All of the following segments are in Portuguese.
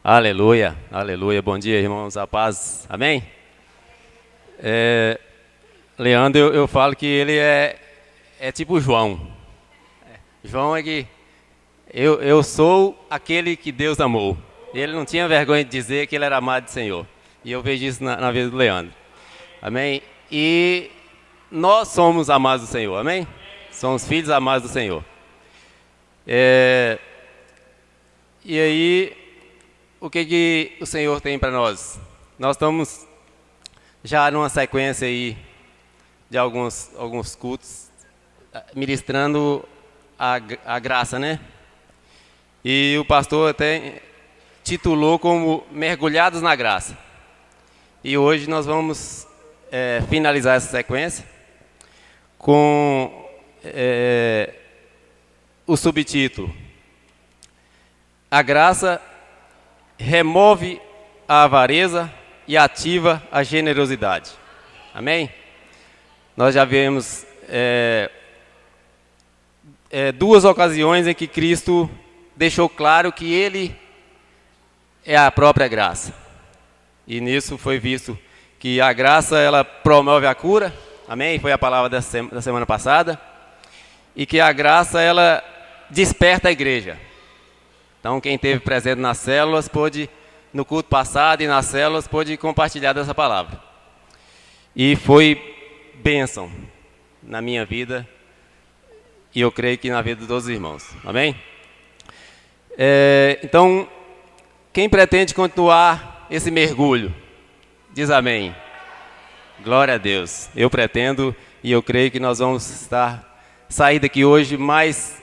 Aleluia, aleluia. Bom dia, irmãos, a paz. Amém? Leandro, eu falo que ele é tipo João. João é que eu sou aquele que Deus amou. Ele não tinha vergonha de dizer que ele era amado do Senhor. E eu vejo isso na vida do Leandro. Amém? E nós somos amados do Senhor. Amém? Somos filhos amados do Senhor. E aí, o que o Senhor tem para nós? Nós estamos já numa sequência aí de alguns cultos, ministrando a graça, né? E o pastor até titulou como Mergulhados na Graça. E hoje nós vamos finalizar essa sequência com o subtítulo: A graça remove a avareza e ativa a generosidade. Amém? Nós já vimos duas ocasiões em que Cristo deixou claro que Ele é a própria graça. E nisso foi visto que a graça, ela promove a cura. Amém? Foi a palavra da semana passada. E que a graça, ela desperta a igreja. Então, quem esteve presente nas células pôde, no culto passado e nas células, pôde compartilhar dessa palavra. E foi bênção na minha vida e eu creio que na vida de todos os irmãos. Amém? Então, quem pretende continuar esse mergulho, diz amém. Glória a Deus. Eu pretendo e eu creio que nós vamos sair daqui hoje mais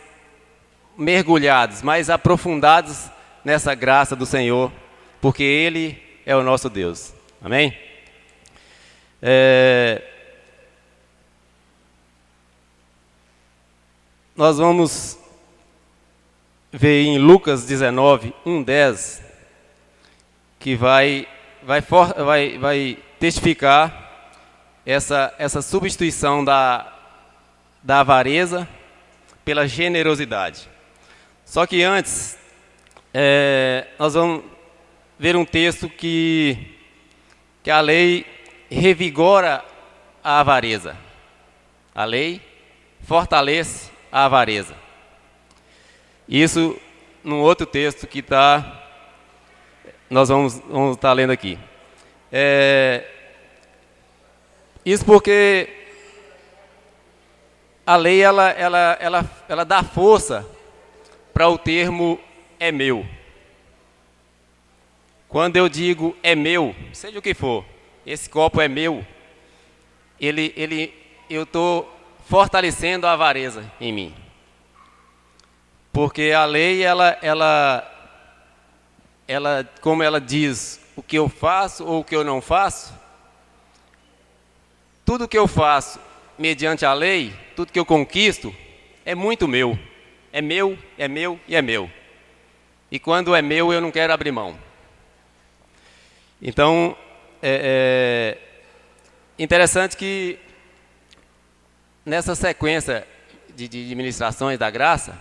mergulhados, mais aprofundados nessa graça do Senhor, porque Ele é o nosso Deus. Amém? Nós vamos ver em Lucas 19, 1:10, que vai testificar essa substituição da avareza pela generosidade. Só que antes, nós vamos ver um texto que a lei revigora a avareza. A lei fortalece a avareza. Isso num outro texto que nós vamos estar lendo aqui. Isso porque a lei ela dá força para o termo é meu. Quando eu digo é meu, seja o que for, esse copo é meu, eu estou fortalecendo a avareza em mim. Porque a lei, ela, como ela diz o que eu faço ou o que eu não faço, tudo que eu faço mediante a lei, tudo que eu conquisto, é muito meu. É meu, é meu e é meu. E quando é meu, eu não quero abrir mão. Então, interessante que nessa sequência de ministrações da graça,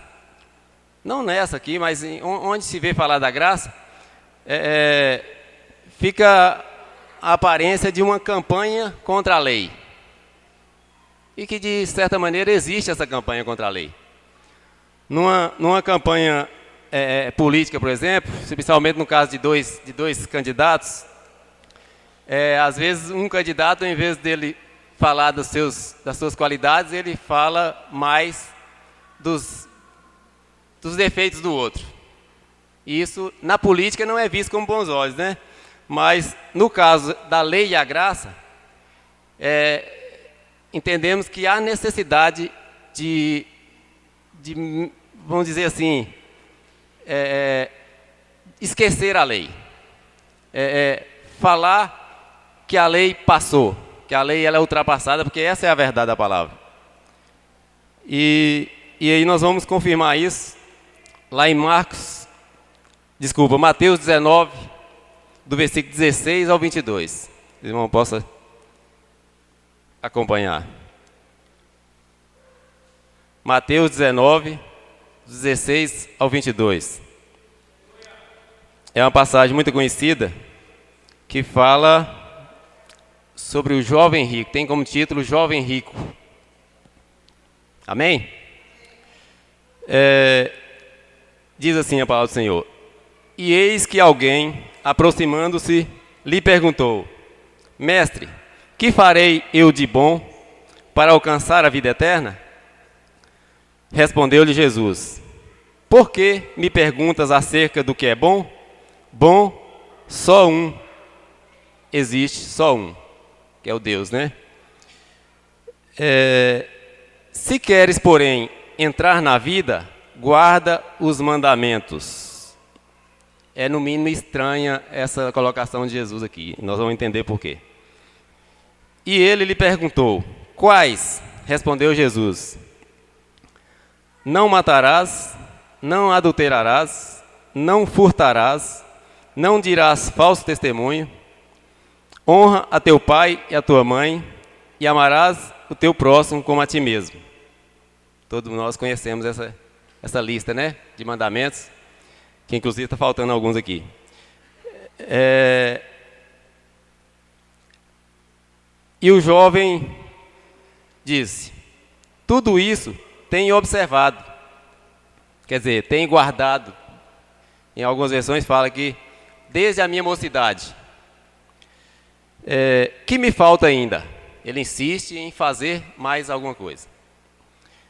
não nessa aqui, mas onde se vê falar da graça, fica a aparência de uma campanha contra a lei. E que, de certa maneira, existe essa campanha contra a lei. Numa campanha política, por exemplo, especialmente no caso de dois candidatos, às vezes um candidato, em vez dele falar das suas qualidades, ele fala mais dos defeitos do outro. E isso, na política, não é visto com bons olhos, né? Mas, no caso da lei e a graça, entendemos que há necessidade de vamos dizer assim, esquecer a lei. Falar que a lei passou, que a lei ela é ultrapassada, porque essa é a verdade da palavra. E aí nós vamos confirmar isso lá em Mateus 19, do versículo 16 ao 22. O irmão possa acompanhar. Mateus 19, 16 ao 22. é uma passagem muito conhecida que fala sobre o jovem rico. Tem como título Jovem Rico. Amém? Diz assim a palavra do Senhor: E eis que alguém, aproximando-se, lhe perguntou: Mestre, que farei eu de bom para alcançar a vida eterna? Respondeu-lhe Jesus: Por que me perguntas acerca do que é bom? Bom, só um existe, só um, que é o Deus, né? Se queres, porém, entrar na vida, guarda os mandamentos. É no mínimo estranha essa colocação de Jesus aqui. Nós vamos entender por quê. E ele lhe perguntou: Quais? Respondeu Jesus: Não matarás, não adulterarás, não furtarás, não dirás falso testemunho, honra a teu pai e a tua mãe, e amarás o teu próximo como a ti mesmo. Todos nós conhecemos essa lista, né, de mandamentos, que inclusive está faltando alguns aqui. E o jovem disse: Tudo isso tenho observado, quer dizer, tenho guardado. Em algumas versões fala que desde a minha mocidade. Que me falta ainda? Ele insiste em fazer mais alguma coisa.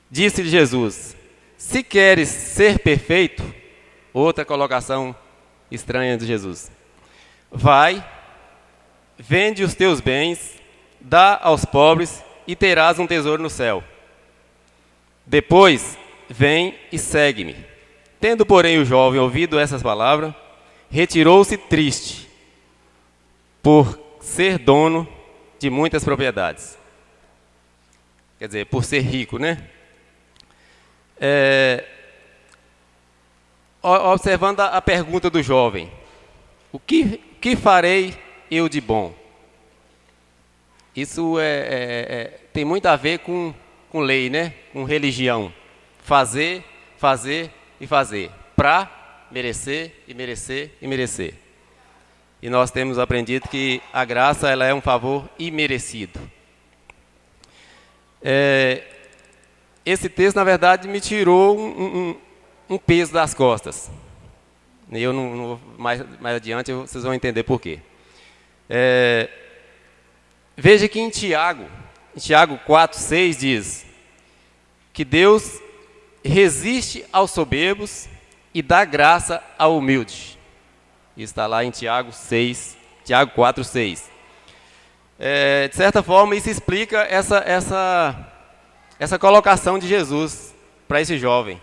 Disse-lhe Jesus: Se queres ser perfeito, outra colocação estranha de Jesus, vai, vende os teus bens, dá aos pobres e terás um tesouro no céu. Depois, vem e segue-me. Tendo, porém, o jovem ouvido essas palavras, retirou-se triste, por ser dono de muitas propriedades. Quer dizer, por ser rico, né? Observando a pergunta do jovem: O que farei eu de bom? Isso tem muito a ver com lei, né? Com religião. Fazer, fazer e fazer. Para merecer e merecer e merecer. E nós temos aprendido que a graça ela é um favor imerecido. Esse texto, na verdade, me tirou um peso das costas. E eu não mais adiante vocês vão entender por quê. Veja que em Tiago 4:6 diz que Deus resiste aos soberbos e dá graça ao humilde. Isso está lá em Tiago 4:6. De certa forma, isso explica essa colocação de Jesus para esse jovem.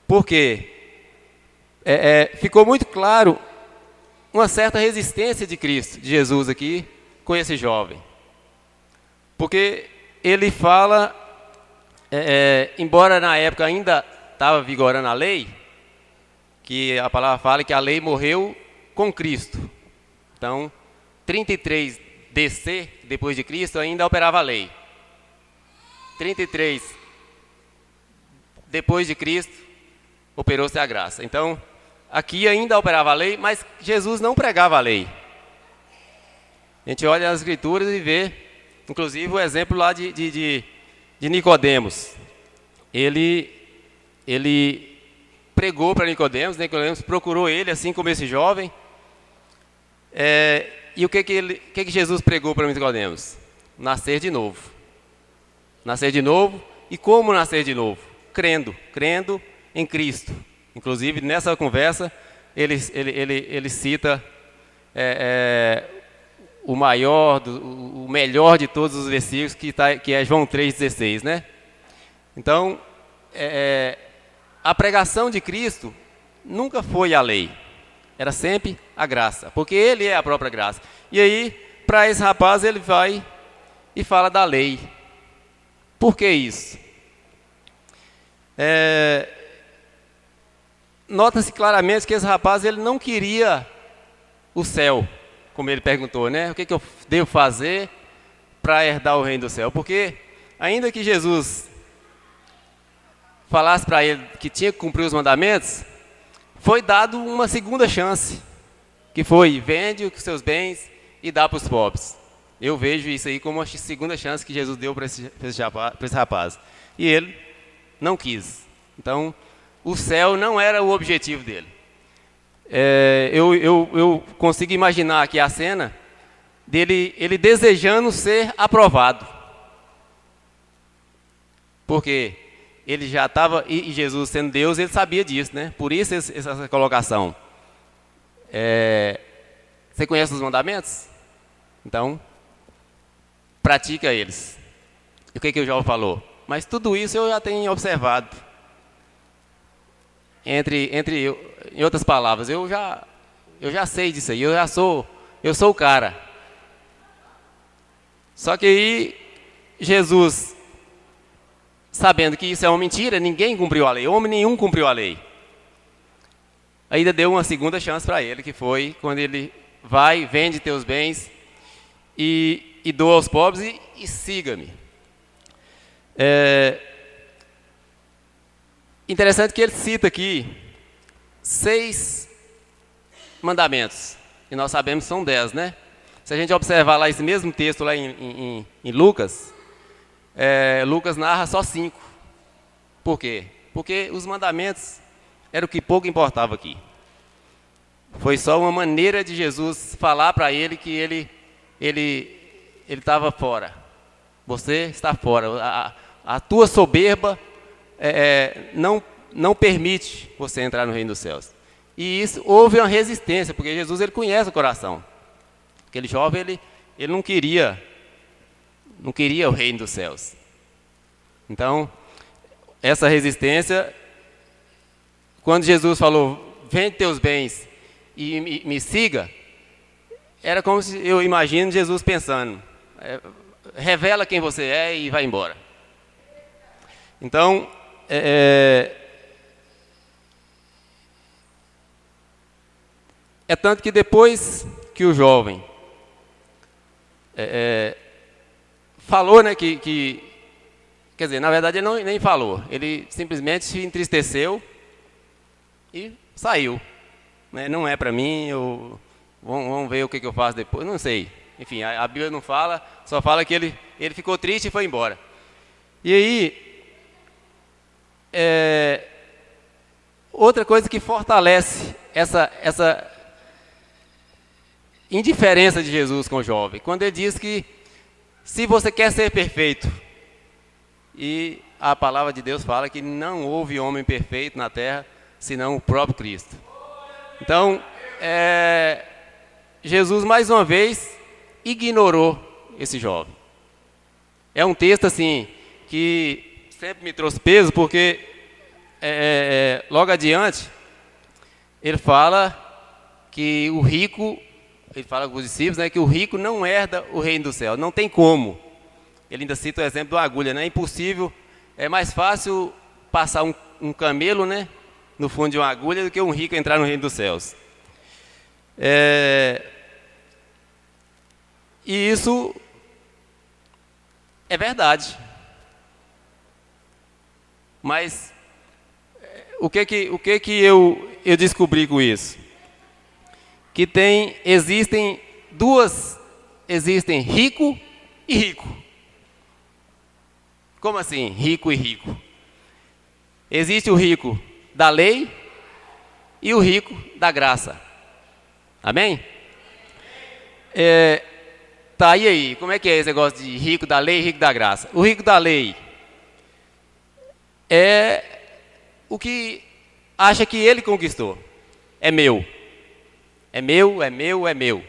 Por quê? Ficou muito claro uma certa resistência de Cristo, de Jesus aqui, com esse jovem. Porque ele fala, embora na época ainda estava vigorando a lei, que a palavra fala que a lei morreu com Cristo. Então, 33 DC, depois de Cristo, ainda operava a lei. 33 depois de Cristo, operou-se a graça. Então, aqui ainda operava a lei, mas Jesus não pregava a lei. A gente olha as Escrituras e vê, inclusive, o exemplo lá de Nicodemos. Ele pregou para Nicodemos procurou ele, assim como esse jovem. E o que Jesus pregou para Nicodemos? Nascer de novo. Nascer de novo. E como nascer de novo? Crendo em Cristo. Inclusive, nessa conversa, ele cita o melhor de todos os versículos, que é João 3,16, né? Então, a pregação de Cristo nunca foi a lei, era sempre a graça, porque Ele é a própria graça. E aí, para esse rapaz, ele vai e fala da lei. Por que isso? Nota-se claramente que esse rapaz ele não queria o céu, como ele perguntou, né? O que eu devo fazer para herdar o reino do céu? Porque, ainda que Jesus falasse para ele que tinha que cumprir os mandamentos, foi dado uma segunda chance, que foi: vende os seus bens e dá para os pobres. Eu vejo isso aí como a segunda chance que Jesus deu para esse rapaz. E ele não quis. Então, o céu não era o objetivo dele. Eu consigo imaginar aqui a cena dele, ele desejando ser aprovado. Porque ele já estava, e Jesus sendo Deus, ele sabia disso, né? Por isso essa colocação. Você conhece os mandamentos? Então, pratica eles. E o que o João falou? Mas tudo isso eu já tenho observado. Em outras palavras, eu já sei disso aí, eu sou o cara. Só que aí, Jesus, sabendo que isso é uma mentira, ninguém cumpriu a lei, homem nenhum cumpriu a lei. Ainda deu uma segunda chance para ele, que foi quando ele vai, vende teus bens e doa aos pobres e siga-me. Interessante que ele cita aqui 6 mandamentos, e nós sabemos que são 10, né? Se a gente observar lá esse mesmo texto lá em Lucas, Lucas narra só 5. Por quê? Porque os mandamentos era o que pouco importava aqui. Foi só uma maneira de Jesus falar para ele que ele estava fora. Você está fora. A tua soberba não permite você entrar no reino dos céus. E isso, houve uma resistência, porque Jesus ele conhece o coração. Aquele jovem ele não queria o reino dos céus. Então, essa resistência, quando Jesus falou: vende teus bens e me siga, era como se, eu imagino Jesus pensando: revela quem você é e vai embora. Então, tanto que depois que o jovem falou, né, quer dizer, na verdade ele nem falou, ele simplesmente se entristeceu e saiu. Não é para mim, vamos ver o que eu faço depois, não sei. Enfim, a Bíblia não fala, só fala que ele ficou triste e foi embora. E aí, outra coisa que fortalece essa indiferença de Jesus com o jovem, quando ele diz que se você quer ser perfeito, e a palavra de Deus fala que não houve homem perfeito na terra, senão o próprio Cristo. Então, Jesus mais uma vez ignorou esse jovem. É um texto assim que sempre me trouxe peso, porque logo adiante ele fala que o rico, ele fala com os discípulos, né, que o rico não herda o reino do céu, não tem como. Ele ainda cita o exemplo de uma agulha, né? É impossível, é mais fácil passar um camelo, né, no fundo de uma agulha do que um rico entrar no reino dos céus. E isso é verdade. Mas o que eu descobri com isso? Que existem rico e rico. Como assim, rico e rico? Existe o rico da lei e o rico da graça. Amém? Tá, e aí? Como é que é esse negócio de rico da lei e rico da graça? O rico da lei é o que acha que ele conquistou. É meu. É meu, é meu, é meu.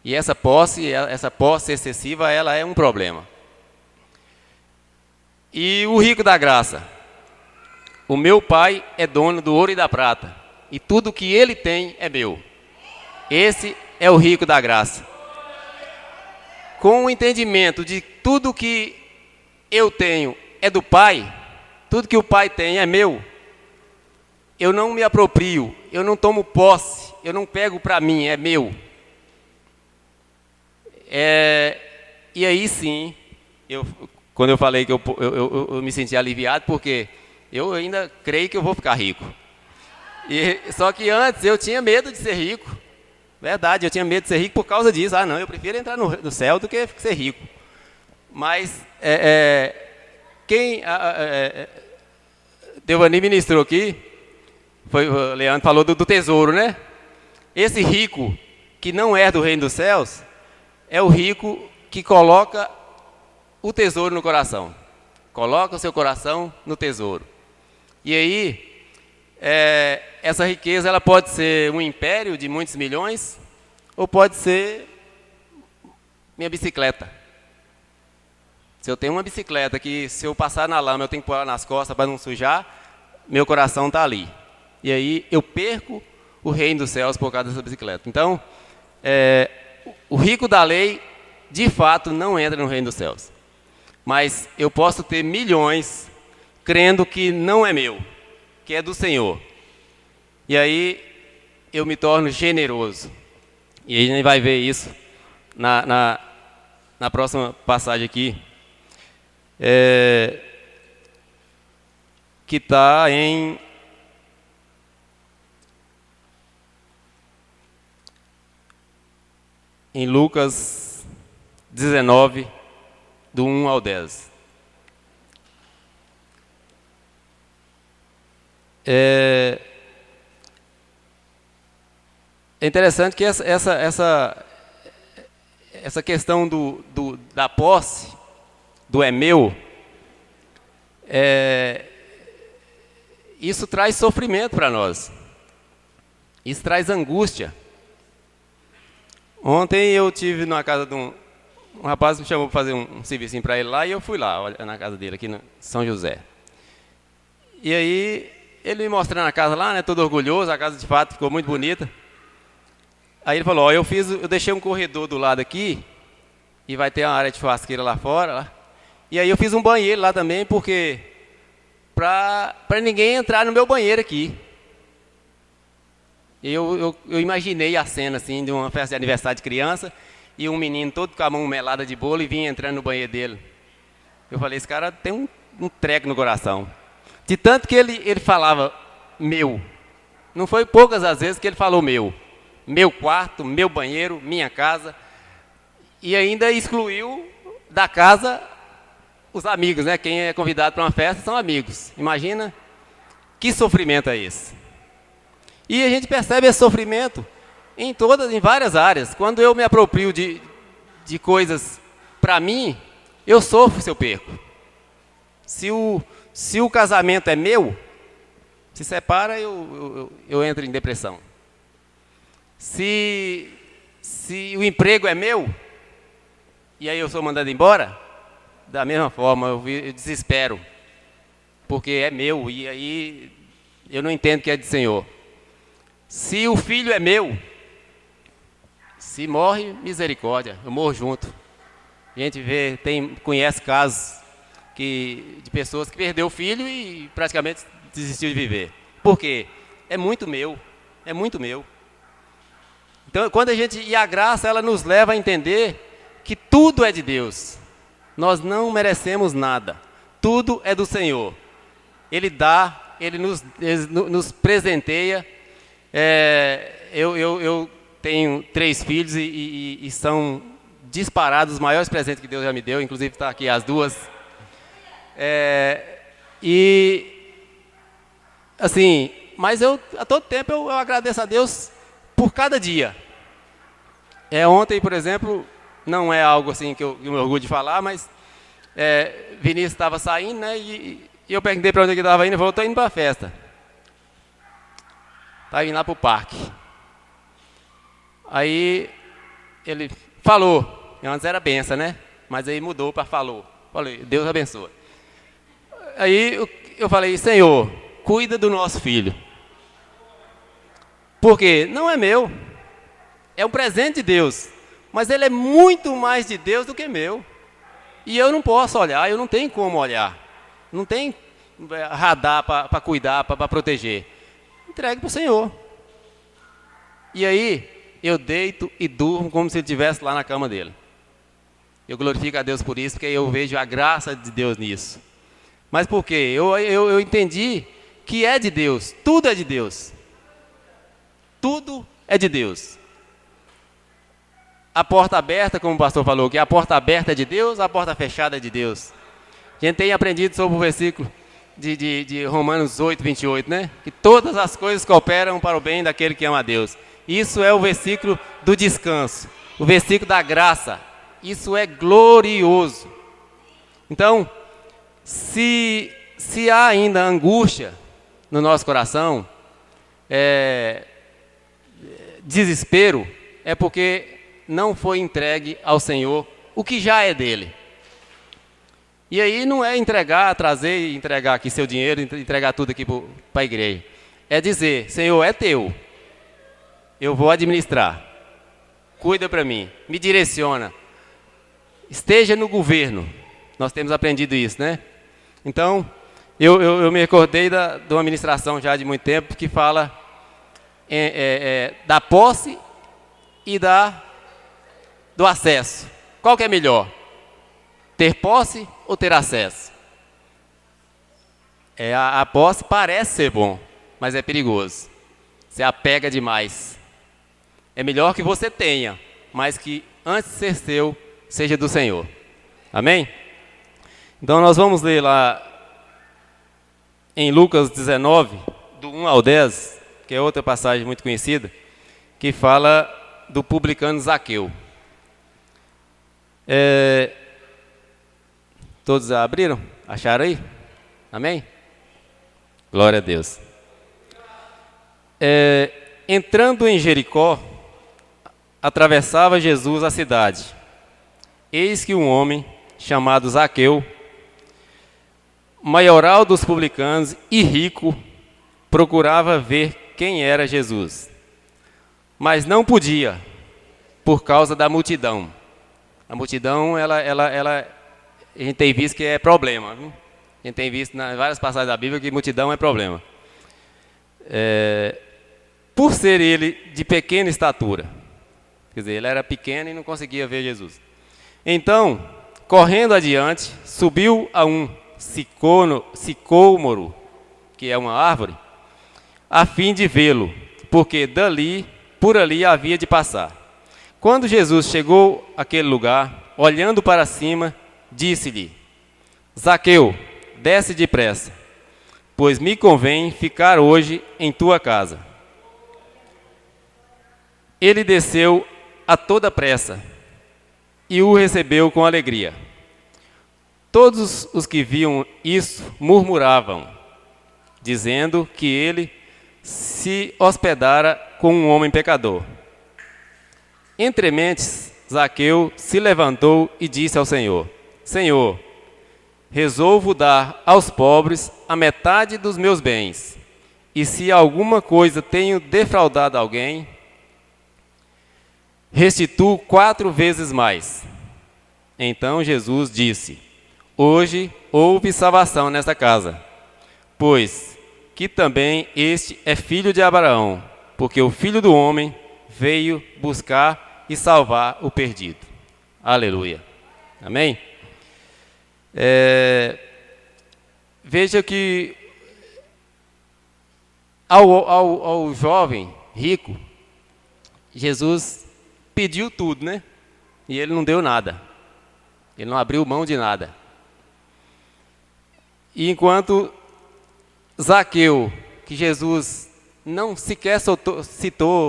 E essa posse excessiva, ela é um problema. E o rico da graça: o meu pai é dono do ouro e da prata, e tudo que ele tem é meu. Esse é o rico da graça. Com o entendimento de tudo que eu tenho é do pai, tudo que o pai tem é meu, eu não me aproprio, eu não tomo posse, eu não pego para mim, é meu. E aí sim, quando eu falei que eu me senti aliviado, porque eu ainda creio que eu vou ficar rico. Só que antes eu tinha medo de ser rico. Verdade, eu tinha medo de ser rico por causa disso. Ah, não, eu prefiro entrar no céu do que ser rico. Mas quem Devani ministrou aqui, o Leandro falou do tesouro, né? Esse rico que não é do reino dos céus é o rico que coloca o tesouro no coração. Coloca o seu coração no tesouro. E aí, essa riqueza ela pode ser um império de muitos milhões ou pode ser minha bicicleta. Se eu tenho uma bicicleta que se eu passar na lama eu tenho que pôr ela nas costas para não sujar, meu coração está ali. E aí eu perco o reino dos céus por causa dessa bicicleta. Então, o rico da lei, de fato, não entra no reino dos céus. Mas eu posso ter milhões crendo que não é meu, que é do Senhor. E aí eu me torno generoso. E aí a gente vai ver isso na próxima passagem aqui. Que está em Lucas 19, do 1 ao 10. É interessante que essa questão da posse, do é meu, isso traz sofrimento para nós. Isso traz angústia. Ontem eu tive na casa de um rapaz que me chamou para fazer um serviço para ele lá, e eu fui lá, na casa dele, aqui no São José. E aí, ele me mostrando a casa lá, né, todo orgulhoso, a casa de fato ficou muito bonita. Aí ele falou, eu deixei um corredor do lado aqui, e vai ter uma área de churrasqueira lá fora. Lá. E aí eu fiz um banheiro lá também, porque para ninguém entrar no meu banheiro aqui. E eu imaginei a cena assim, de uma festa de aniversário de criança, e um menino todo com a mão melada de bolo e vinha entrando no banheiro dele. Eu falei, esse cara tem um treco no coração. De tanto que ele falava meu. Não foi poucas as vezes que ele falou meu. Meu quarto, meu banheiro, minha casa. E ainda excluiu da casa os amigos, né? Quem é convidado para uma festa são amigos. Imagina que sofrimento é esse. E a gente percebe esse sofrimento em várias áreas. Quando eu me aproprio de coisas para mim, eu sofro se eu perco. Se o casamento é meu, se separa, eu entro em depressão. Se o emprego é meu, e aí eu sou mandado embora, da mesma forma eu desespero, porque é meu, e aí eu não entendo que é do Senhor. Se o filho é meu, se morre, misericórdia, eu morro junto. A gente conhece casos de pessoas que perdeu o filho e praticamente desistiu de viver. Por quê? É muito meu, é muito meu. Então, e a graça, ela nos leva a entender que tudo é de Deus. Nós não merecemos nada. Tudo é do Senhor. Ele dá, Ele nos presenteia. Eu tenho 3 filhos e são disparados os maiores presentes que Deus já me deu. Inclusive, está aqui as 2. Assim, mas a todo tempo eu agradeço a Deus por cada dia. Ontem, por exemplo, não é algo assim que eu me orgulho de falar, mas Vinícius estava saindo, né? E eu perguntei para onde ele estava indo, ele falou, estou indo para a festa. Estava indo lá para o parque. Aí ele falou, antes era benção, né? Mas aí mudou para falou. Falei, Deus abençoe. Aí eu falei, Senhor, cuida do nosso filho. Porque não é meu. É um presente de Deus. Mas ele é muito mais de Deus do que meu. E eu não posso olhar, eu não tenho como olhar. Não tem radar para cuidar, para proteger. Entregue para o Senhor. E aí, eu deito e durmo como se ele estivesse lá na cama dele. Eu glorifico a Deus por isso, porque eu vejo a graça de Deus nisso. Mas por quê? Eu entendi que é de Deus, tudo é de Deus. tudo é de Deus. A porta aberta, como o pastor falou, que a porta aberta é de Deus, a porta fechada é de Deus. A gente tem aprendido sobre o versículo de Romanos 8, 28, né? Que todas as coisas cooperam para o bem daquele que ama a Deus. Isso é o versículo do descanso, o versículo da graça. Isso é glorioso. Então, se há ainda angústia no nosso coração, desespero, é porque não foi entregue ao Senhor o que já é dele. E aí não é trazer e entregar aqui seu dinheiro, entregar tudo aqui para a igreja. É dizer, Senhor, é teu. Eu vou administrar. Cuida para mim, me direciona. Esteja no governo. Nós temos aprendido isso, né? Então, eu me recordei de uma ministração já de muito tempo que fala da posse e do acesso. Qual que é melhor? Ter posse ou ter acesso? A posse parece ser bom, mas é perigoso. Você apega demais. É melhor que você tenha, mas que antes de ser seu, seja do Senhor. Amém? Então nós vamos ler lá em Lucas 19, do 1 ao 10, que é outra passagem muito conhecida, que fala do publicano Zaqueu. Todos abriram? Acharam aí? Amém? Glória a Deus. Entrando em Jericó, atravessava Jesus a cidade. Eis que um homem chamado Zaqueu, maioral dos publicanos e rico, procurava ver quem era Jesus. Mas não podia, por causa da multidão. A multidão, ela a gente tem visto que é problema. Viu? A gente tem visto em várias passagens da Bíblia que multidão é problema. Por ser ele de pequena estatura. Quer dizer, ele era pequeno e não conseguia ver Jesus. Então, correndo adiante, subiu a um sicômoro, que é uma árvore, a fim de vê-lo, porque por ali havia de passar. Quando Jesus chegou àquele lugar, olhando para cima, disse-lhe: Zaqueu, desce depressa, pois me convém ficar hoje em tua casa. Ele desceu a toda pressa e o recebeu com alegria. Todos os que viam isso murmuravam, dizendo que ele se hospedara com um homem pecador. Entre mentes, Zaqueu se levantou e disse ao Senhor: Senhor, resolvo dar aos pobres a metade dos meus bens, e se alguma coisa tenho defraudado alguém, restituo 4 vezes mais. Então Jesus disse: Hoje houve salvação nesta casa, pois que também este é filho de Abraão, porque o Filho do Homem veio buscar e salvar o perdido. Aleluia. Amém? Veja que ao jovem rico, Jesus pediu tudo, né? E ele não deu nada. Ele não abriu mão de nada. E enquanto Zaqueu, que Jesus não sequer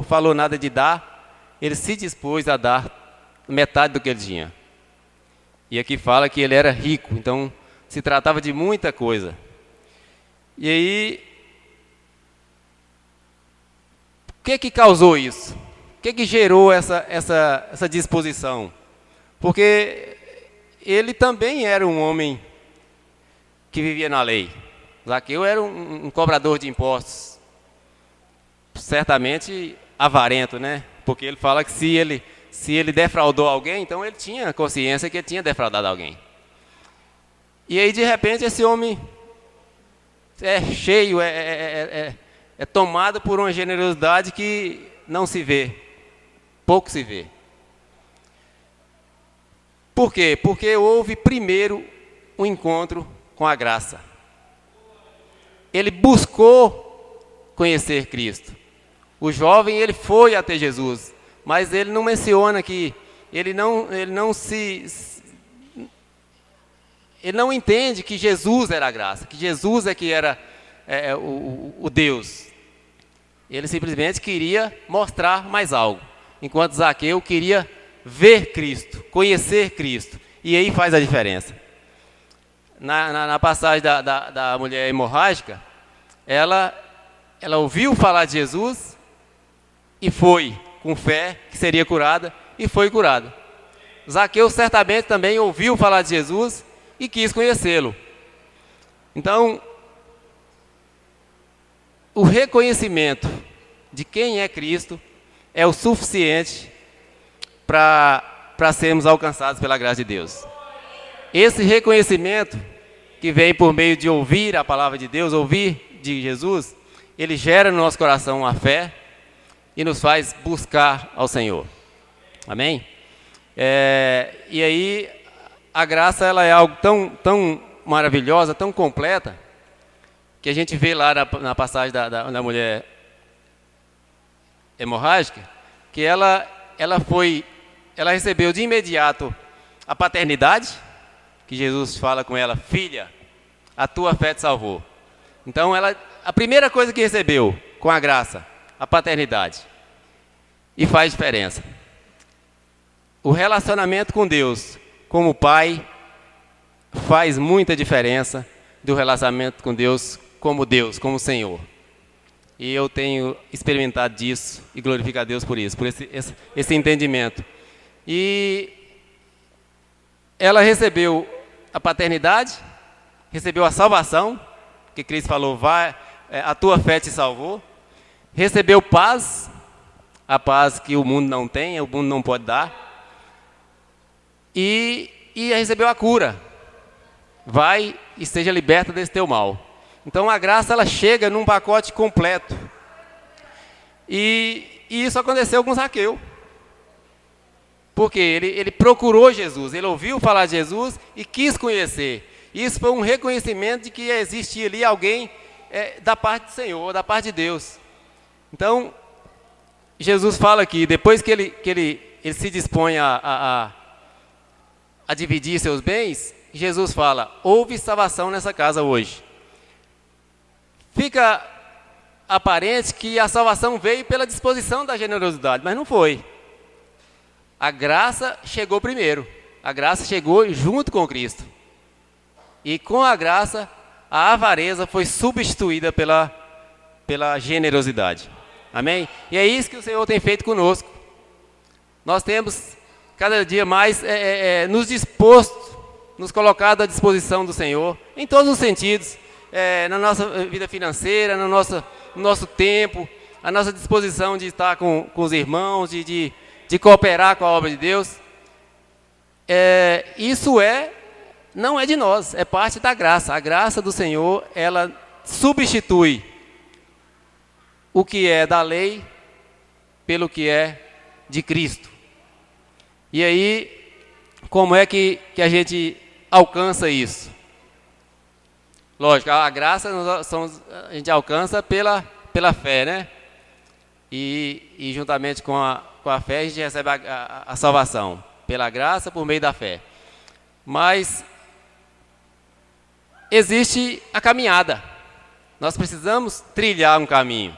falou nada de dar, ele se dispôs a dar metade do que ele tinha. E aqui fala que ele era rico, então se tratava de muita coisa. E aí, o que causou isso? O que gerou essa disposição? Porque ele também era um homem que vivia na lei. Zaqueu era um cobrador de impostos, certamente avarento, né? Porque ele fala que se ele defraudou alguém, então ele tinha consciência que ele tinha defraudado alguém. E aí, de repente, esse homem é cheio, é tomado por uma generosidade que não se vê, pouco se vê. Por quê? Porque houve primeiro um encontro com a graça. Ele buscou conhecer Cristo. O jovem, ele foi até Jesus, mas ele não menciona que ele não entende que Jesus era a graça, que Jesus é que era o Deus. Ele simplesmente queria mostrar mais algo, enquanto Zaqueu queria ver Cristo, conhecer Cristo, e aí faz a diferença. Na passagem da mulher hemorrágica, ela ouviu falar de Jesus e foi, com fé, que seria curada, e foi curada. Zaqueu certamente também ouviu falar de Jesus e quis conhecê-lo. Então, o reconhecimento de quem é Cristo é o suficiente para sermos alcançados pela graça de Deus. Esse reconhecimento que vem por meio de ouvir a palavra de Deus, ouvir de Jesus, ele gera no nosso coração a fé e nos faz buscar ao Senhor. Amém? E aí, a graça ela é algo tão maravilhosa, tão completa, que a gente vê lá na passagem da mulher hemorrágica, que ela recebeu de imediato a paternidade, que Jesus fala com ela: filha, a tua fé te salvou. Então, a primeira coisa que recebeu com a graça, a paternidade, e faz diferença. O relacionamento com Deus, como pai, faz muita diferença do relacionamento com Deus, como Senhor. E eu tenho experimentado disso e glorifico a Deus por isso, por esse entendimento. E ela recebeu a paternidade, recebeu a salvação, que Cristo falou: a tua fé te salvou. Recebeu paz, a paz que o mundo não tem, o mundo não pode dar. E recebeu a cura. Vai e seja liberta desse teu mal. Então a graça ela chega num pacote completo. E isso aconteceu com Zaqueu. Porque ele procurou Jesus, ele ouviu falar de Jesus e quis conhecer. Isso foi um reconhecimento de que existia ali alguém da parte do Senhor, da parte de Deus. Então, Jesus fala aqui, depois que ele se dispõe a dividir seus bens, Jesus fala: houve salvação nessa casa hoje. Fica aparente que a salvação veio pela disposição da generosidade, mas não foi. A graça chegou primeiro. A graça chegou junto com Cristo. E com a graça, a avareza foi substituída pela generosidade. Amém? E é isso que o Senhor tem feito conosco. Nós temos cada dia mais nos disposto, nos colocado à disposição do Senhor, em todos os sentidos, na nossa vida financeira, no nosso tempo, a nossa disposição de estar com os irmãos, de cooperar com a obra de Deus. Isso não é de nós, é parte da graça. A graça do Senhor, ela substitui o que é da lei pelo que é de Cristo. E aí, como é que a gente alcança isso? Lógico, a graça a gente alcança pela fé, né? E juntamente com a fé a gente recebe a salvação. Pela graça, por meio da fé. Mas existe a caminhada. Nós precisamos trilhar um caminho.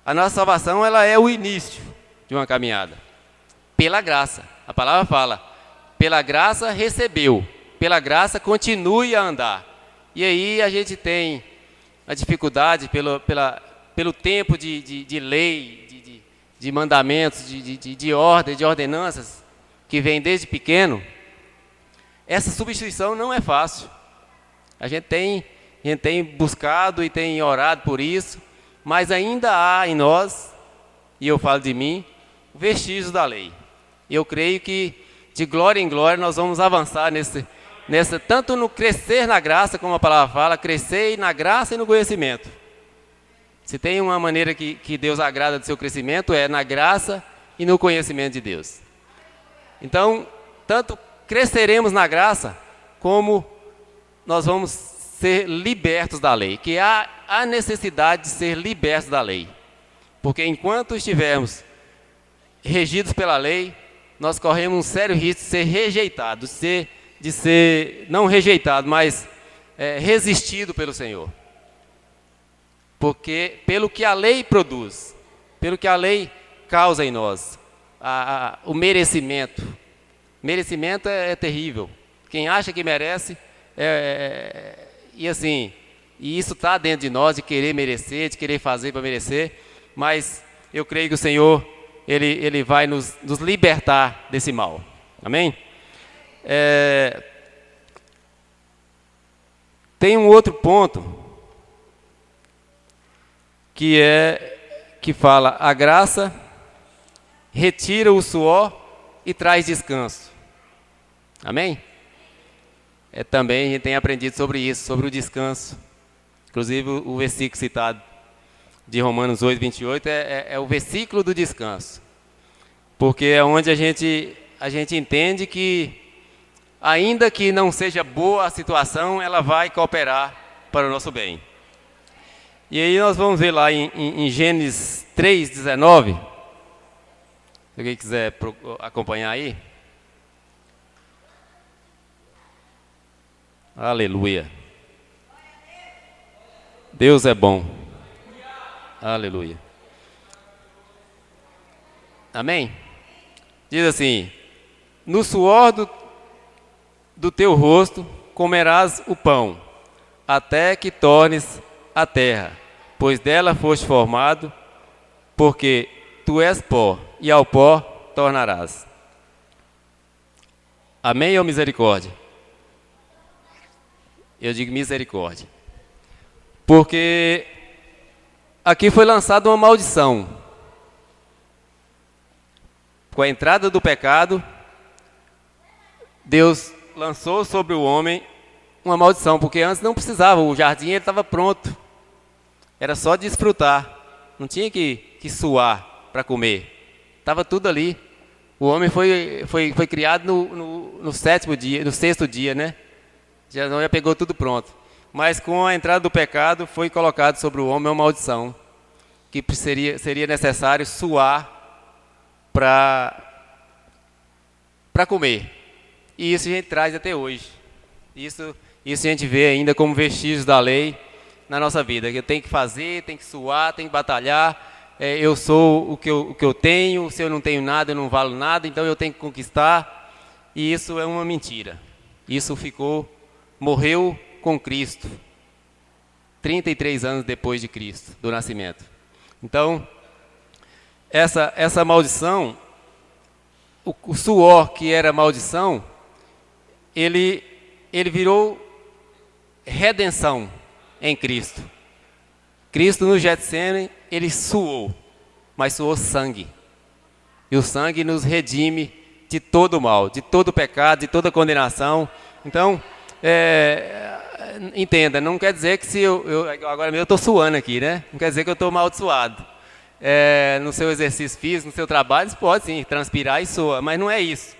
A nossa salvação ela é o início de uma caminhada. Pela graça. A palavra fala: pela graça recebeu. Pela graça continue a andar. E aí a gente tem a dificuldade pelo tempo de lei, de mandamentos, de ordem, de ordenanças, que vem desde pequeno. Essa substituição não é fácil. A gente tem buscado e tem orado por isso, mas ainda há em nós, e eu falo de mim, vestígios da lei. E eu creio que de glória em glória nós vamos avançar tanto no crescer na graça, como a palavra fala, crescer na graça e no conhecimento. Se tem uma maneira que Deus agrada do seu crescimento, é na graça e no conhecimento de Deus. Então, tanto cresceremos na graça, como nós vamos ser libertos da lei, que há a necessidade de ser libertos da lei. Porque enquanto estivermos regidos pela lei, nós corremos um sério risco de ser rejeitado, de ser não rejeitado, mas resistido pelo Senhor. Porque pelo que a lei produz, pelo que a lei causa em nós, o merecimento. Merecimento é terrível. Quem acha que merece, e isso está dentro de nós, de querer merecer, de querer fazer para merecer, mas eu creio que o Senhor, Ele vai nos libertar desse mal. Amém? Tem um outro ponto, que fala, a graça retira o suor e traz descanso. Amém? Também a gente tem aprendido sobre isso, sobre o descanso. Inclusive o versículo citado de Romanos 8, 28 é o versículo do descanso. Porque é onde a gente entende que, ainda que não seja boa a situação, ela vai cooperar para o nosso bem. E aí nós vamos ver lá em Gênesis 3, 19. Se alguém quiser acompanhar aí. Aleluia. Deus é bom. Aleluia. Amém? Diz assim, no suor do teu rosto comerás o pão, até que tornes a terra, pois dela foste formado, porque tu és pó, e ao pó tornarás. Amém ou misericórdia? Eu digo misericórdia. Porque aqui foi lançada uma maldição. Com a entrada do pecado, Deus lançou sobre o homem uma maldição, porque antes não precisava, o jardim estava pronto. Era só desfrutar, não tinha que suar para comer. Estava tudo ali. O homem foi criado no sétimo dia, no sexto dia, né? Já pegou tudo pronto. Mas com a entrada do pecado, foi colocado sobre o homem uma maldição, que seria necessário suar para comer. E isso a gente traz até hoje. Isso a gente vê ainda como vestígios da lei na nossa vida. Que eu tenho que fazer, tenho que suar, tenho que batalhar. Eu sou o que eu tenho, se eu não tenho nada, eu não valo nada, então eu tenho que conquistar. E isso é uma mentira. Isso morreu com Cristo, 33 anos depois de Cristo, do nascimento. Então, essa maldição, o suor que era maldição, ele virou redenção em Cristo. Cristo no Getsêmani, ele suou, mas suou sangue. E o sangue nos redime de todo o mal, de todo o pecado, de toda a condenação. Então, entenda, não quer dizer que agora mesmo eu estou suando aqui, né? Não quer dizer que eu estou amaldiçoado. No seu exercício físico, no seu trabalho, você pode sim transpirar e soa, mas não é isso.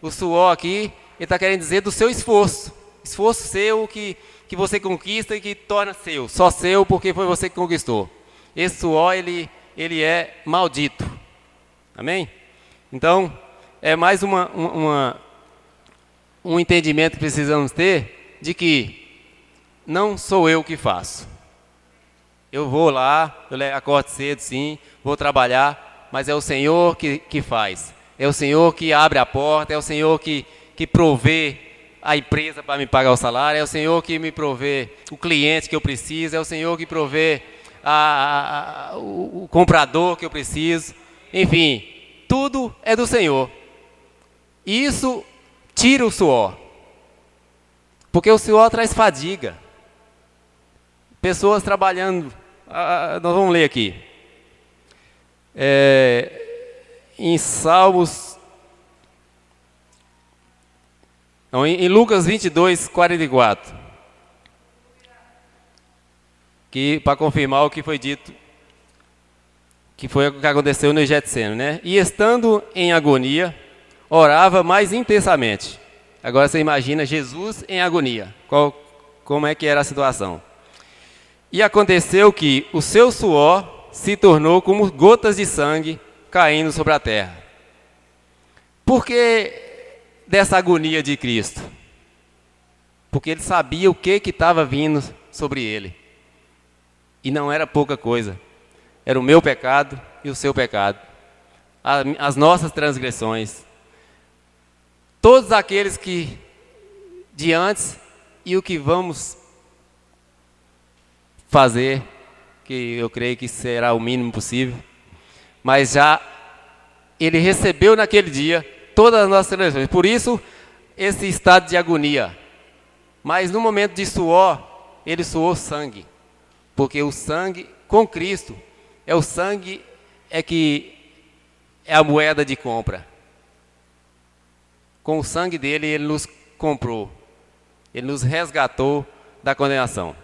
O suor aqui, ele está querendo dizer do seu esforço. Esforço seu que você conquista e que torna seu. Só seu porque foi você que conquistou. Esse suor, ele é maldito. Amém? Então, é mais um entendimento que precisamos ter de que não sou eu que faço. Eu vou lá, eu acordo cedo sim, vou trabalhar, mas é o Senhor que faz. É o Senhor que abre a porta, é o Senhor que provê a empresa para me pagar o salário, é o Senhor que me provê o cliente que eu preciso, é o Senhor que provê o comprador que eu preciso. Enfim, tudo é do Senhor. Isso tira o suor. Porque o suor traz fadiga. Pessoas trabalhando. Nós vamos ler aqui. Em Salmos. Não, em Lucas 22, 44. Para confirmar o que foi dito. Que foi o que aconteceu no Getsêmani, né? E estando em agonia, orava mais intensamente. Agora você imagina Jesus em agonia. Como é que era a situação? E aconteceu que o seu suor se tornou como gotas de sangue caindo sobre a terra. Por que dessa agonia de Cristo? Porque ele sabia o que estava vindo sobre ele. E não era pouca coisa. Era o meu pecado e o seu pecado. As nossas transgressões. Todos aqueles que de antes e o que vamos fazer, que eu creio que será o mínimo possível, mas já ele recebeu naquele dia todas as nossas transgressões. Por isso, esse estado de agonia. Mas no momento de suor, ele suou sangue. Porque o sangue com Cristo, o sangue que é a moeda de compra. Com o sangue dele, ele nos comprou. Ele nos resgatou da condenação.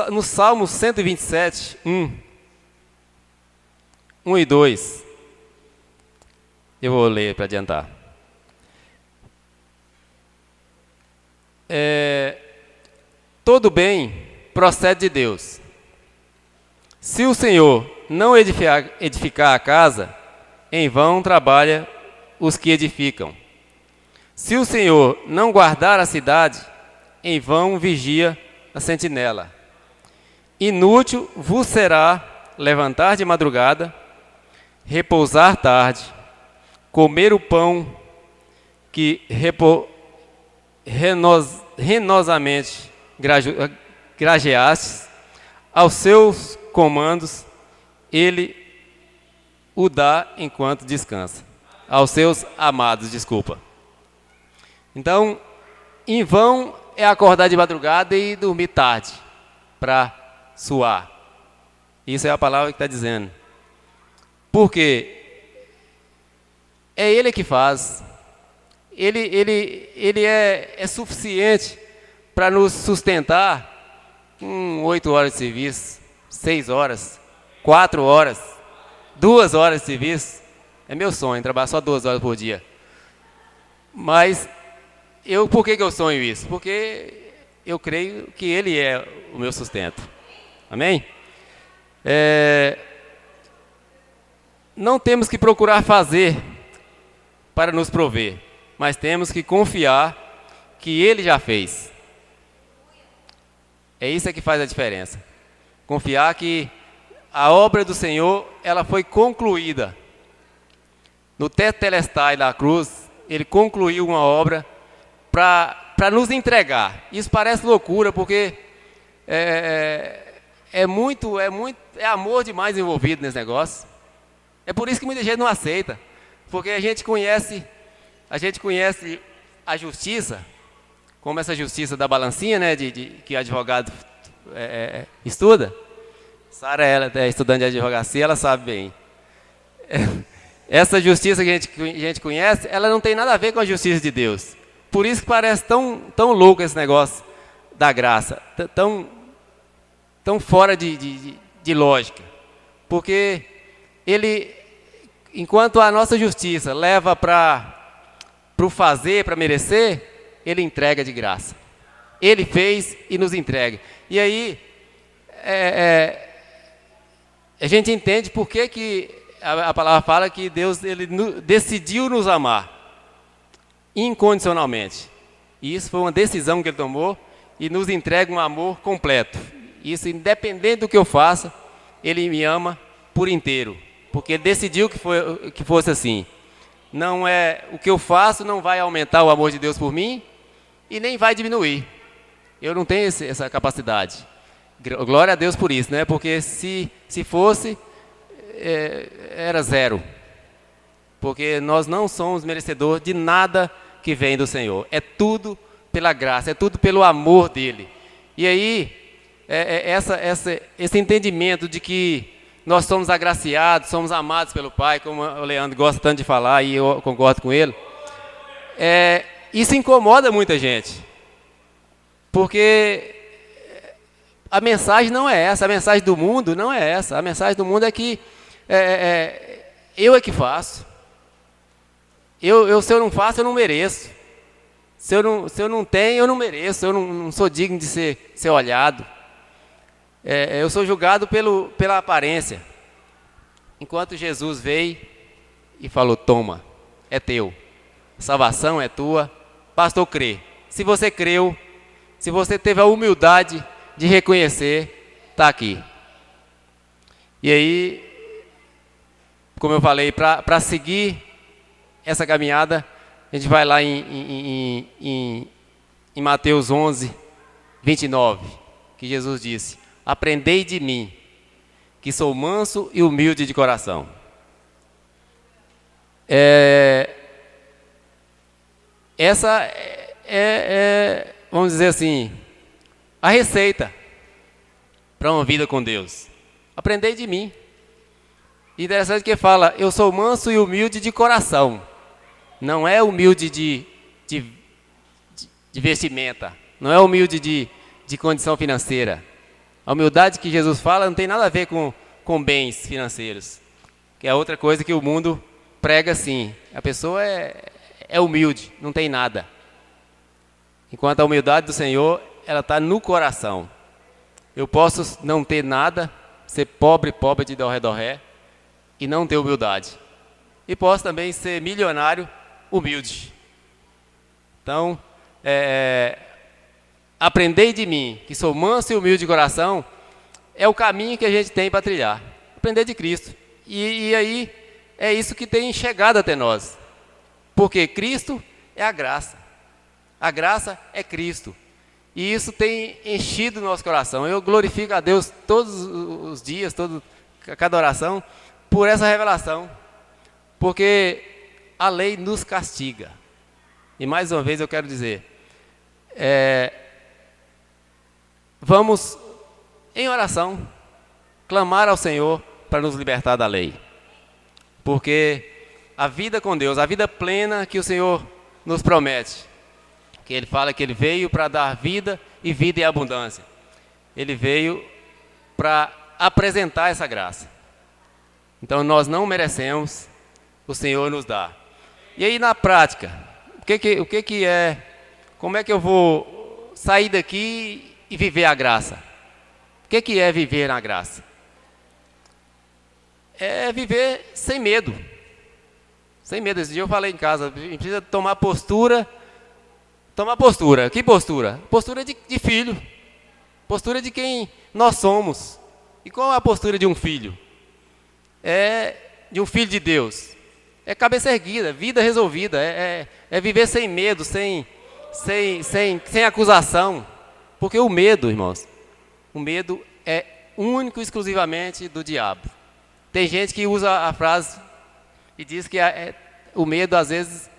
No Salmo 127, 1 e 2, eu vou ler para adiantar. Todo bem procede de Deus. Se o Senhor não edificar a casa, em vão trabalha os que edificam. Se o Senhor não guardar a cidade, em vão vigia a sentinela. Inútil vos será levantar de madrugada, repousar tarde, comer o pão que renosamente grajeastes, aos seus comandos ele o dá enquanto descansa. Aos seus amados, desculpa. Então, em vão é acordar de madrugada e dormir tarde, para suar. Isso é a palavra que está dizendo. Porque é Ele que faz. Ele é suficiente para nos sustentar 8 horas de serviço, 6 horas, 4 horas, 2 horas de serviço. É meu sonho, trabalhar só 2 horas por dia. Mas, por que eu sonho isso? Porque eu creio que Ele é o meu sustento. Amém? Não temos que procurar fazer para nos prover, mas temos que confiar que Ele já fez. É isso que faz a diferença. Confiar que a obra do Senhor, ela foi concluída. No Tetelestai da cruz, Ele concluiu uma obra para nos entregar. Isso parece loucura, porque é amor demais envolvido nesse negócio. É por isso que muita gente não aceita. Porque a gente conhece a justiça, como essa justiça da balancinha, né, que advogado estuda. Sara, ela é estudante de advocacia, ela sabe bem. Essa justiça que a gente conhece, ela não tem nada a ver com a justiça de Deus. Por isso que parece tão louco esse negócio da graça, tão fora de lógica. Porque enquanto a nossa justiça leva para o fazer, para merecer, Ele entrega de graça. Ele fez e nos entrega. E aí, a gente entende por que a palavra fala que Deus decidiu nos amar incondicionalmente. E isso foi uma decisão que Ele tomou e nos entrega um amor completo. Isso, independente do que eu faça, Ele me ama por inteiro. Porque Ele decidiu que fosse assim. Não o que eu faço não vai aumentar o amor de Deus por mim e nem vai diminuir. Eu não tenho essa capacidade. Glória a Deus por isso, né? Porque se fosse, era zero. Porque nós não somos merecedores de nada que vem do Senhor. É tudo pela graça, é tudo pelo amor dEle. E aí, esse entendimento de que nós somos agraciados, somos amados pelo Pai, como o Leandro gosta tanto de falar, e eu concordo com ele. Isso incomoda muita gente. Porque a mensagem não é essa, a mensagem do mundo não é essa. A mensagem do mundo é que eu é que faço. Se eu não faço, eu não mereço. Se eu não tenho, eu não mereço. Eu não sou digno de ser olhado. eu sou julgado pela aparência. Enquanto Jesus veio e falou, toma, é teu. A salvação é tua, basta eu crer. Se você creu, se você teve a humildade de reconhecer, está aqui. E aí, como eu falei, para seguir essa caminhada, a gente vai lá em Mateus 11, 29, que Jesus disse, aprendei de mim, que sou manso e humilde de coração. Essa vamos dizer assim, a receita para uma vida com Deus. Aprendei de mim. Interessante que fala, eu sou manso e humilde de coração. Não é humilde de vestimenta. Não é humilde de condição financeira. A humildade que Jesus fala não tem nada a ver com bens financeiros. Que é outra coisa que o mundo prega assim. A pessoa é humilde, não tem nada. Enquanto a humildade do Senhor, ela está no coração. Eu posso não ter nada, ser pobre de dorré, e não ter humildade. E posso também ser milionário, humilde. Então, aprendei de mim, que sou manso e humilde de coração, é o caminho que a gente tem para trilhar. Aprender de Cristo. E aí, é isso que tem chegado até nós. Porque Cristo é a graça. A graça é Cristo. E isso tem enchido o nosso coração. Eu glorifico a Deus todos os dias, cada oração, por essa revelação. Porque a lei nos castiga. E mais uma vez eu quero dizer, vamos em oração clamar ao Senhor para nos libertar da lei. Porque a vida com Deus, a vida plena que o Senhor nos promete, que Ele fala que Ele veio para dar vida e vida em abundância. Ele veio para apresentar essa graça. Então nós não merecemos, o Senhor nos dá. E aí na prática, o que é, como é que eu vou sair daqui e viver a graça? O que é viver na graça? É viver sem medo. Sem medo. Esse dia eu falei em casa, a gente precisa tomar postura. Tomar postura. Que postura? Postura de filho. Postura de quem nós somos. E qual é a postura de um filho? É de um filho de Deus. É cabeça erguida, vida resolvida. É viver sem medo, sem acusação. Porque o medo, irmãos, o medo é único e exclusivamente do diabo. Tem gente que usa a frase e diz que o medo às vezes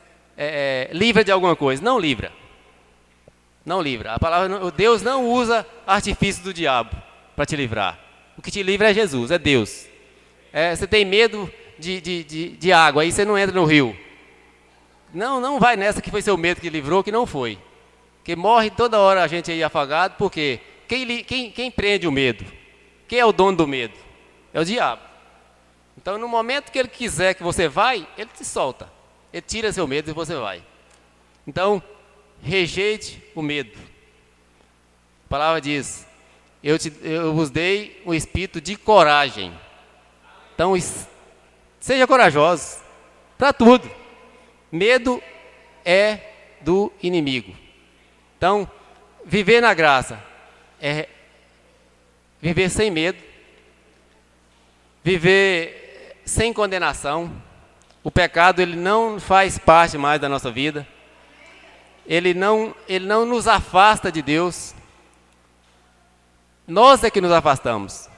livra de alguma coisa. Não livra. Não livra. A palavra, Deus não usa artifício do diabo para te livrar. O que te livra é Jesus, é Deus. Você tem medo de água, aí você não entra no rio. Não vai nessa que foi seu medo que livrou, que não foi. Que morre toda hora a gente aí afogado, porque quem prende o medo? Quem é o dono do medo? É o diabo. Então, no momento que ele quiser que você vai, ele te solta. Ele tira seu medo e você vai. Então, rejeite o medo. A palavra diz, eu vos dei um espírito de coragem. Então, seja corajoso para tudo. Medo é do inimigo. Então, viver na graça é viver sem medo, viver sem condenação. O pecado, ele não faz parte mais da nossa vida. Ele não nos afasta de Deus. Nós é que nos afastamos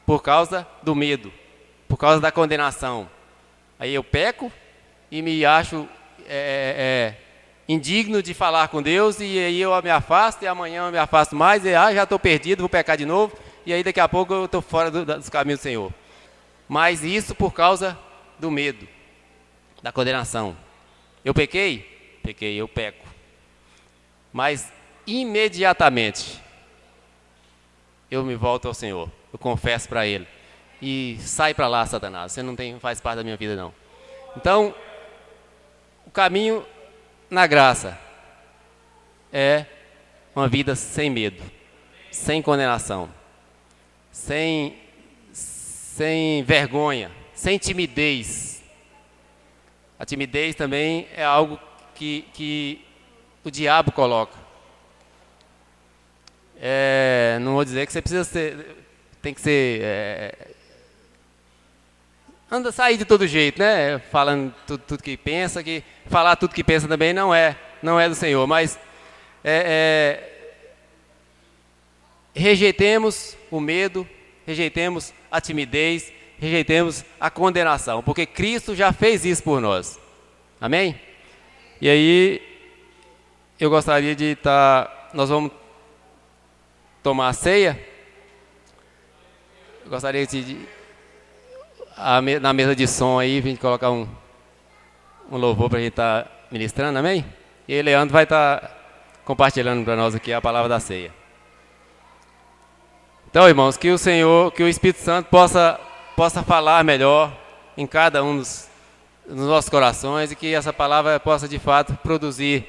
por causa do medo, por causa da condenação. Aí eu peco e me acho indigno de falar com Deus, e aí eu me afasto, e amanhã eu me afasto mais, e já estou perdido, vou pecar de novo, e aí daqui a pouco eu estou fora dos caminhos do Senhor. Mas isso por causa do medo, da condenação. Eu pequei? Pequei, eu peco. Mas imediatamente eu me volto ao Senhor, eu confesso para Ele. E sai para lá, Satanás, você não faz parte da minha vida não. Então, o caminho na graça é uma vida sem medo, sem condenação. sem vergonha, sem timidez. A timidez também é algo que o diabo coloca. Não vou dizer que você precisa tem que ser... sair de todo jeito, né? Falando tudo que pensa, que falar tudo que pensa também não é do Senhor, mas rejeitemos o medo, rejeitemos a timidez, rejeitemos a condenação, porque Cristo já fez isso por nós. Amém? E aí, eu gostaria de nós vamos tomar a ceia. Eu gostaria na mesa de som aí, a gente colocar um louvor para a gente estar ministrando, amém? E aí, Leandro vai estar compartilhando para nós aqui a palavra da ceia. Então, irmãos, que o Espírito Santo possa falar melhor em cada um dos nossos corações e que essa palavra possa, de fato, produzir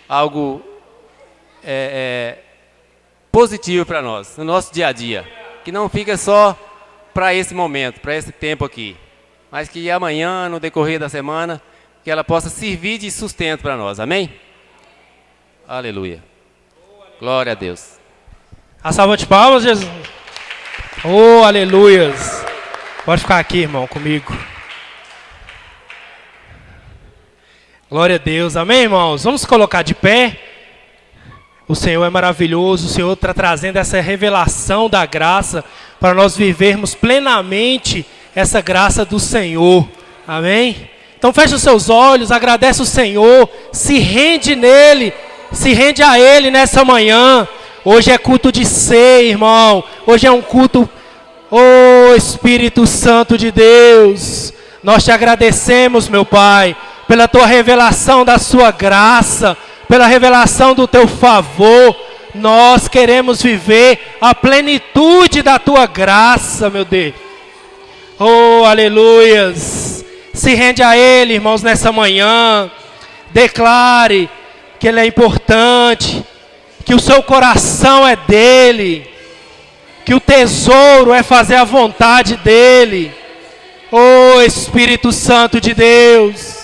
algo positivo para nós, no nosso dia a dia. Que não fica só para esse momento, para esse tempo aqui, mas que amanhã, no decorrer da semana, que ela possa servir de sustento para nós. Amém? Aleluia. Glória a Deus. A salva de palmas, Jesus. Oh, aleluias. Pode ficar aqui, irmão, comigo. Glória a Deus. Amém, irmãos? Vamos colocar de pé. O Senhor é maravilhoso. O Senhor está trazendo essa revelação da graça para nós vivermos plenamente essa graça do Senhor. Amém? Então feche os seus olhos, agradece o Senhor, se rende nele, se rende a Ele nessa manhã. Hoje é culto de ceia, irmão. Hoje é um culto, oh Espírito Santo de Deus. Nós te agradecemos, meu Pai, pela tua revelação da sua graça, pela revelação do teu favor. Nós queremos viver a plenitude da tua graça, meu Deus. Oh, aleluias. Se rende a Ele, irmãos, nessa manhã. Declare que Ele é importante, que o seu coração é dEle, que o tesouro é fazer a vontade dEle. Oh, Espírito Santo de Deus.